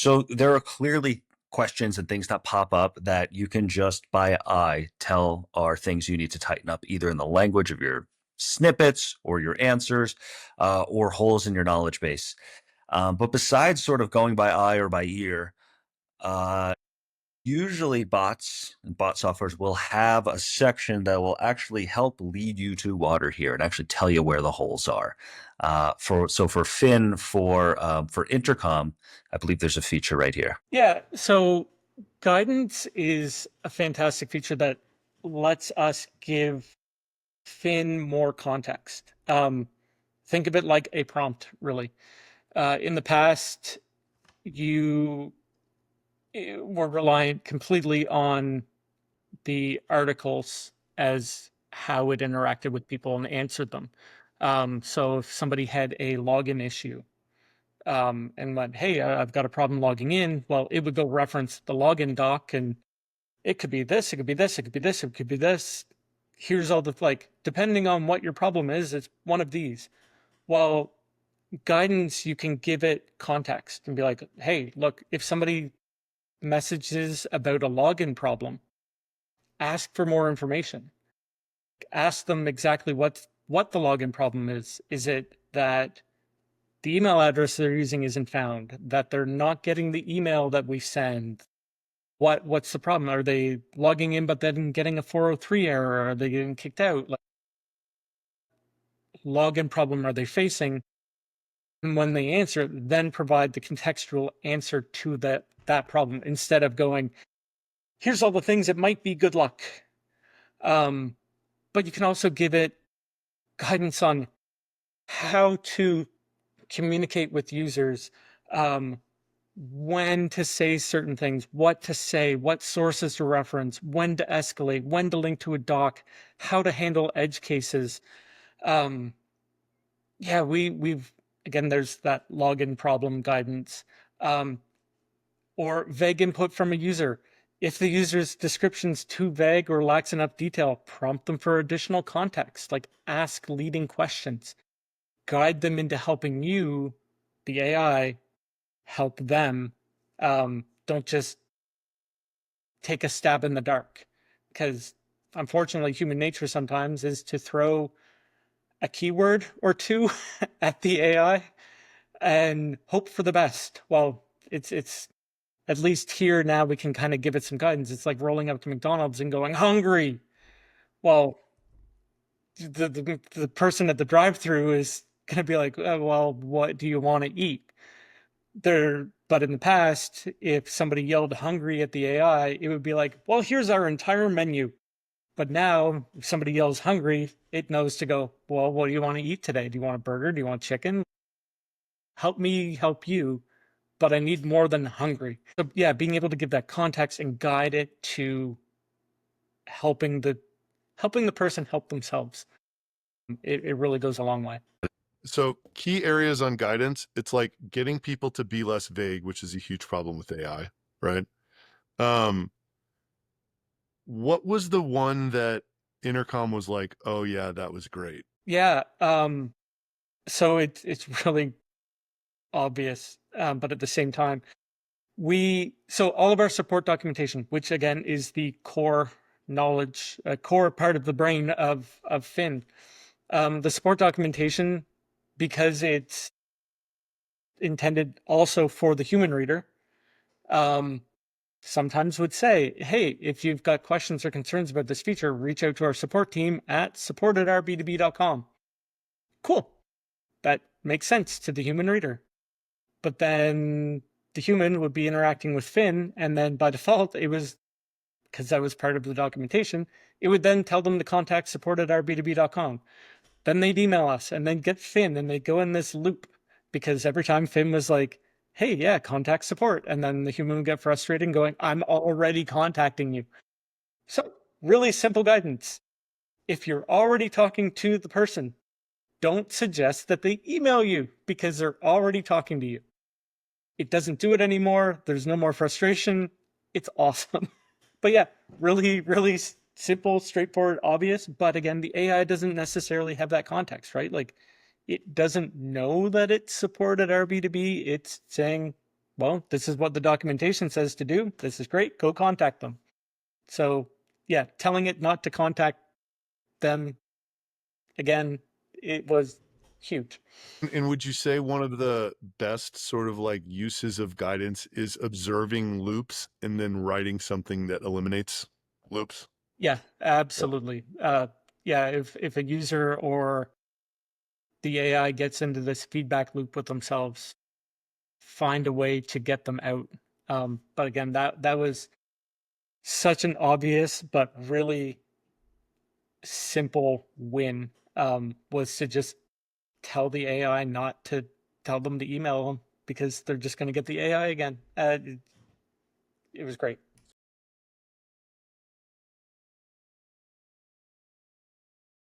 So there are clearly questions and things that pop up that you can just by eye tell are things you need to tighten up, either in the language of your snippets or your answers, or holes in your knowledge base. But besides sort of going by eye or by ear, uh, usually bots and bot softwares will have a section that will actually help lead you to water here and actually tell you where the holes are. For Fin for intercom, I believe there's a feature right here. Yeah, so guidance is a fantastic feature that lets us give Finn more context. Think of it like a prompt, really. In the past, you were reliant completely on the articles as how it interacted with people and answered them. So if somebody had a login issue, and went, hey, I've got a problem logging in, well, it would go reference the login doc, and it could be this, it could be this, it could be this, it could be this. Here's all the, like, depending on what your problem is, it's one of these. Well, guidance, you can give it context and be like, hey, look, if somebody messages about a login problem, ask for more information. Ask them exactly what the login problem is. Is it that the email address they're using isn't found, that they're not getting the email that we send? What's the problem? Are they logging in but then getting a 403 error? Are they getting kicked out? Like, login problem are they facing? And when they answer, then provide the contextual answer to that problem instead of going, here's all the things it might be, good luck. But you can also give it guidance on how to communicate with users, when to say certain things, what to say, what sources to reference, when to escalate, when to link to a doc, how to handle edge cases. Um, yeah, we've again, there's that login problem guidance, or vague input from a user. If the user's description's too vague or lacks enough detail, prompt them for additional context, like ask leading questions, guide them into helping you, the AI, help them. Don't just take a stab in the dark, because unfortunately human nature sometimes is to throw a keyword or two at the AI and hope for the best. Well, it's at least here now we can kind of give it some guidance. It's like rolling up to McDonald's and going hungry. Well, the person at the drive-through is going to be like, oh, well, what do you want to eat? But in the past, if somebody yelled hungry at the AI, it would be like, well, here's our entire menu. But now, if somebody yells hungry, it knows to go, well, what do you want to eat today? Do you want a burger? Do you want chicken? Help me help you, but I need more than hungry. So yeah, being able to give that context and guide it to helping the person help themselves, it really goes a long way. So key areas on guidance, it's like getting people to be less vague, which is a huge problem with AI, right? What was the one that Intercom was like, oh yeah, that was great? Yeah, so it's really obvious, but at the same time, so all of our support documentation, which again is the core knowledge, core part of the brain of Fin, the support documentation, because it's intended also for the human reader, sometimes would say, hey, if you've got questions or concerns about this feature, reach out to our support team at support@rb2b.com. Cool. That makes sense to the human reader. But then the human would be interacting with Fin, and then by default, it was, because that was part of the documentation, it would then tell them to contact support@rb2b.com. Then they'd email us and then get Fin, and they'd go in this loop, because every time Fin was like, hey, yeah, contact support. And then the human would get frustrated and going, I'm already contacting you. So really simple guidance. If you're already talking to the person, don't suggest that they email you because they're already talking to you. It doesn't do it anymore. There's no more frustration. It's awesome. But yeah, really, really simple, straightforward, obvious. But again, the AI doesn't necessarily have that context, right? Like, it doesn't know that it's supported RB2B. It's saying, well, this is what the documentation says to do. This is great. Go contact them. So yeah, telling it not to contact them again, it was huge. And would you say one of the best sort of like uses of guidance is observing loops and then writing something that eliminates loops? Yeah, absolutely. Yeah, if a user or the AI gets into this feedback loop with themselves, find a way to get them out. But again, that was such an obvious but really simple win. Was to just tell the AI not to tell them to email them because they're just going to get the AI again. It was great.